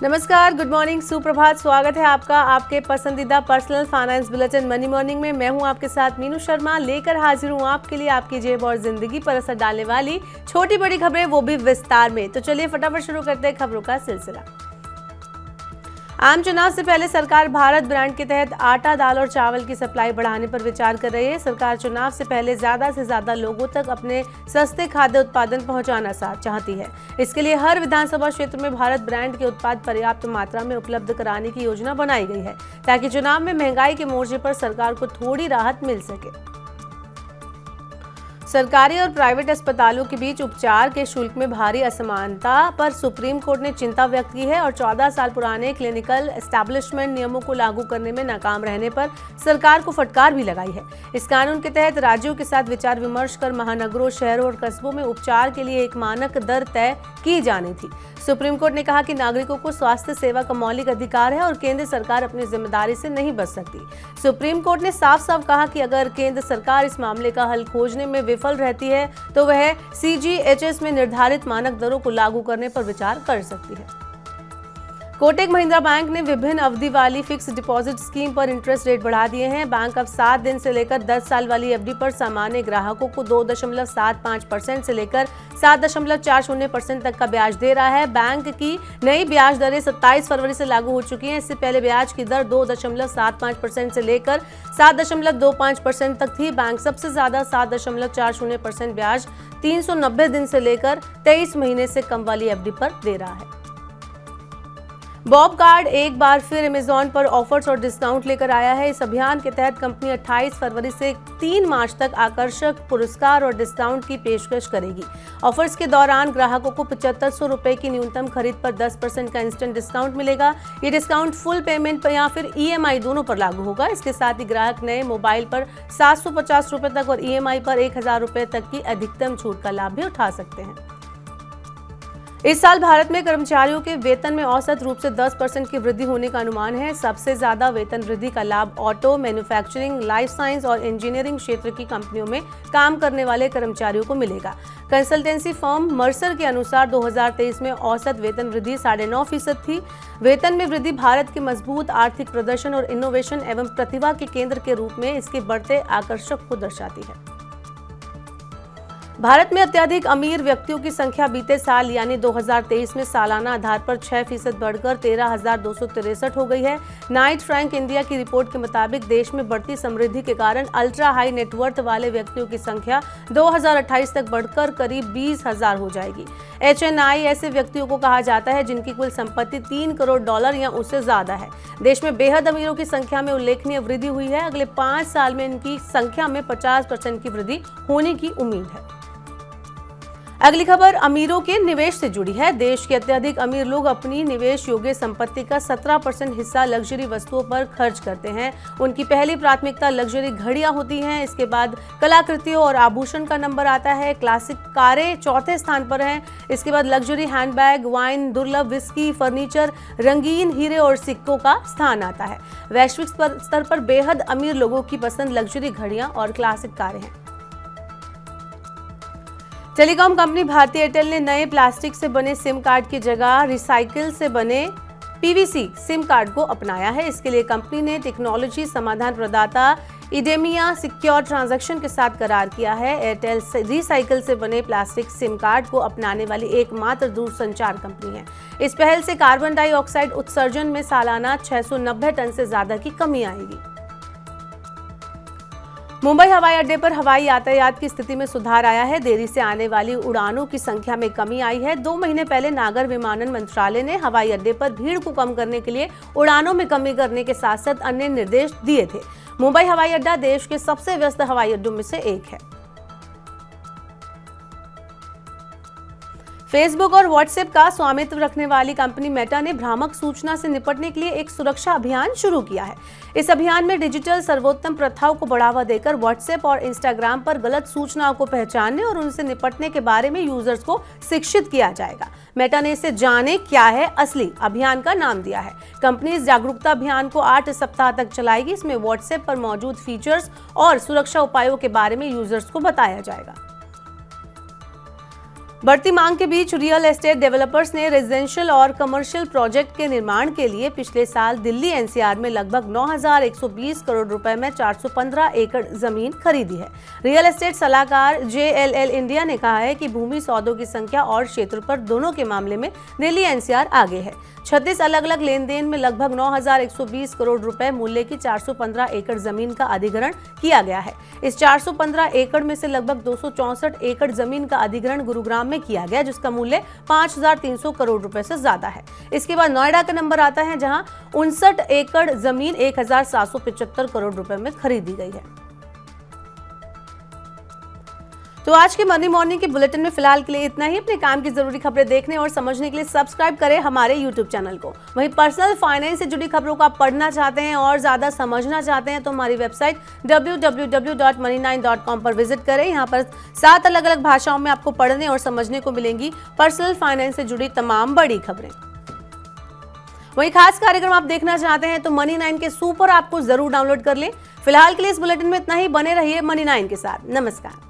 नमस्कार, good morning, सुप्रभात। स्वागत है आपका आपके पसंदीदा personal finance bulletin money morning में। मैं हूं आपके साथ मीनू शर्मा, लेकर हाजिर हूं आपके लिए आपकी जेब और जिंदगी पर असर डालने वाली छोटी बड़ी खबरें, वो भी विस्तार में। तो चलिए फटाफट शुरू करते हैं खबरों का सिलसिला। आम चुनाव से पहले सरकार भारत ब्रांड के तहत आटा, दाल और चावल की सप्लाई बढ़ाने पर विचार कर रही है। सरकार चुनाव से पहले ज्यादा से ज्यादा लोगों तक अपने सस्ते खाद्य उत्पादन पहुंचाना चाहती है। इसके लिए हर विधानसभा क्षेत्र में भारत ब्रांड के उत्पाद पर्याप्त मात्रा में उपलब्ध कराने की योजना बनाई गई है, ताकि चुनाव में महंगाई के मोर्चे पर सरकार को थोड़ी राहत मिल सके। सरकारी और प्राइवेट अस्पतालों के बीच उपचार के शुल्क में भारी असमानता पर सुप्रीम कोर्ट ने चिंता व्यक्त की है और 14 साल पुराने क्लिनिकल एस्टैब्लिशमेंट नियमों को लागू करने में नाकाम रहने पर सरकार को फटकार भी लगाई है। इस कानून के तहत राज्यों के साथ विचार विमर्श कर महानगरों, शहरों और कस्बों में उपचार के लिए एक मानक दर तय की जानी थी। सुप्रीम कोर्ट ने कहा कि नागरिकों को स्वास्थ्य सेवा का मौलिक अधिकार है और केंद्र सरकार अपनी जिम्मेदारी से नहीं बच सकती। सुप्रीम कोर्ट ने साफ साफ कहा कि अगर केंद्र सरकार इस मामले का हल खोजने में विफल रहती है तो वह CGHS में निर्धारित मानक दरों को लागू करने पर विचार कर सकती है। कोटक महिंद्रा बैंक ने विभिन्न अवधि वाली फिक्स डिपॉजिट स्कीम पर इंटरेस्ट रेट बढ़ा दिए हैं। बैंक अब 7 दिन से लेकर 10 साल वाली FD पर सामान्य ग्राहकों को 2.75% से लेकर 7.40% तक का ब्याज दे रहा है। बैंक की नई ब्याज दरें 27 फरवरी से लागू हो चुकी हैं। इससे पहले ब्याज की दर 2.75% से लेकर 7.25% तक थी। बैंक सबसे ज्यादा 7.40% ब्याज 390 दिन से लेकर 23 महीने से कम वाली FD पर दे रहा है। बॉब कार्ड एक बार फिर अमेजॉन पर ऑफर्स और डिस्काउंट लेकर आया है। इस अभियान के तहत कंपनी 28 फरवरी से 3 मार्च तक आकर्षक पुरस्कार और डिस्काउंट की पेशकश करेगी। ऑफर्स के दौरान ग्राहकों को 7500 रुपए की न्यूनतम खरीद पर 10% का इंस्टेंट डिस्काउंट मिलेगा। ये डिस्काउंट फुल पेमेंट पर या फिर EMI दोनों पर लागू होगा। इसके साथ ही ग्राहक नए मोबाइल पर 750 रुपए तक और EMI पर 1000 रुपए तक की अधिकतम छूट का लाभ भी उठा सकते हैं। इस साल भारत में कर्मचारियों के वेतन में औसत रूप से 10% की वृद्धि होने का अनुमान है। सबसे ज्यादा वेतन वृद्धि का लाभ ऑटो, मैन्युफैक्चरिंग, लाइफ साइंस और इंजीनियरिंग क्षेत्र की कंपनियों में काम करने वाले कर्मचारियों को मिलेगा। कंसल्टेंसी फर्म मर्सर के अनुसार 2023 में औसत वेतन वृद्धि 9.5% थी। वेतन में वृद्धि भारत के मजबूत आर्थिक प्रदर्शन और इनोवेशन एवं प्रतिभा के केंद्र के रूप में इसके बढ़ते आकर्षक को दर्शाती है। भारत में अत्यधिक अमीर व्यक्तियों की संख्या बीते साल यानी 2023 में सालाना आधार पर 6% बढ़कर 13,263 हो गई है। नाइट फ्रैंक इंडिया की रिपोर्ट के मुताबिक देश में बढ़ती समृद्धि के कारण अल्ट्रा हाई नेटवर्थ वाले व्यक्तियों की संख्या 2028 तक बढ़कर करीब 20,000 हो जाएगी। HNI ऐसे व्यक्तियों को कहा जाता है जिनकी कुल संपत्ति $3 करोड़ या उससे ज्यादा है। देश में बेहद अमीरों की संख्या में उल्लेखनीय वृद्धि हुई है। अगले 5 साल में इनकी संख्या में 50% की वृद्धि होने की उम्मीद है। अगली खबर अमीरों के निवेश से जुड़ी है। देश के अत्यधिक अमीर लोग अपनी निवेश योग्य संपत्ति का 17% हिस्सा लग्जरी वस्तुओं पर खर्च करते हैं। उनकी पहली प्राथमिकता लग्जरी घड़ियां होती हैं। इसके बाद कलाकृतियों और आभूषण का नंबर आता है। क्लासिक कारें चौथे स्थान पर हैं। इसके बाद लग्जरी हैंडबैग, वाइन, दुर्लभ विस्की, फर्नीचर, रंगीन हीरे और सिक्कों का स्थान आता है। वैश्विक स्तर पर बेहद अमीर लोगों की पसंद लग्जरी घड़ियां और क्लासिक कारें हैं। टेलीकॉम कंपनी भारती एयरटेल ने नए प्लास्टिक से बने सिम कार्ड की जगह रिसाइकिल से बने PVC सिम कार्ड को अपनाया है। इसके लिए कंपनी ने टेक्नोलॉजी समाधान प्रदाता इडेमिया सिक्योर ट्रांजैक्शन के साथ करार किया है। एयरटेल रिसाइकिल से बने प्लास्टिक सिम कार्ड को अपनाने वाली एकमात्र दूरसंचार कंपनी है। इस पहल से कार्बन डाइऑक्साइड उत्सर्जन में सालाना 690 टन से ज्यादा की कमी आएगी। मुंबई हवाई अड्डे पर हवाई यातायात की स्थिति में सुधार आया है। देरी से आने वाली उड़ानों की संख्या में कमी आई है। 2 महीने पहले नागर विमानन मंत्रालय ने हवाई अड्डे पर भीड़ को कम करने के लिए उड़ानों में कमी करने के साथ साथ अन्य निर्देश दिए थे। मुंबई हवाई अड्डा देश के सबसे व्यस्त हवाई अड्डों में से एक है। फेसबुक और व्हाट्सएप का स्वामित्व रखने वाली कंपनी मेटा ने भ्रामक सूचना से निपटने के लिए एक सुरक्षा अभियान शुरू किया है। इस अभियान में डिजिटल सर्वोत्तम प्रथाओं को बढ़ावा देकर व्हाट्सएप और इंस्टाग्राम पर गलत सूचनाओं को पहचानने और उनसे निपटने के बारे में यूजर्स को शिक्षित किया जाएगा। मेटा ने इसे जाने क्या है असली अभियान का नाम दिया है। कंपनी इस जागरूकता अभियान को 8 सप्ताह तक चलाएगी। इसमें व्हाट्सएप पर मौजूद फीचर्स और सुरक्षा उपायों के बारे में यूजर्स को बताया जाएगा। बढ़ती मांग के बीच रियल एस्टेट डेवलपर्स ने रेजिडेंशियल और कमर्शियल प्रोजेक्ट के निर्माण के लिए पिछले साल दिल्ली एनसीआर में लगभग 9,120 करोड़ रुपए में 415 एकड़ जमीन खरीदी है। रियल एस्टेट सलाहकार JLL इंडिया ने कहा है कि भूमि सौदों की संख्या और क्षेत्र पर दोनों के मामले में दिल्ली एनसीआर आगे है। 36 अलग अलग लेन देन में लगभग 9,120 करोड़ रुपए मूल्य की 415 एकड़ जमीन का अधिग्रहण किया गया है। इस 415 एकड़ में से लगभग 264 एकड़ जमीन का अधिग्रहण गुरुग्राम में किया गया, जिसका मूल्य 5,300 करोड़ रुपए से ज्यादा है। इसके बाद नोएडा का नंबर आता है, जहां 59 एकड़ जमीन 1,775 करोड़ रुपए में खरीदी गई है। तो आज के मनी मॉर्निंग के बुलेटिन में फिलहाल के लिए इतना ही। अपने काम की जरूरी खबरें देखने और समझने के लिए सब्सक्राइब करें हमारे YouTube चैनल को। वहीं पर्सनल फाइनेंस से जुड़ी खबरों को आप पढ़ना चाहते हैं और ज्यादा समझना चाहते हैं तो हमारी वेबसाइट www.money9.com पर विजिट करें। यहाँ पर 7 अलग अलग भाषाओं में आपको पढ़ने और समझने को मिलेंगी पर्सनल फाइनेंस से जुड़ी तमाम बड़ी खबरें। वहीं खास कार्यक्रम आप देखना चाहते हैं तो मनी 9 के सुपर ऐप को जरूर डाउनलोड कर लें। फिलहाल के लिए इस बुलेटिन में इतना ही। बने रहिए मनी 9 के साथ। नमस्कार।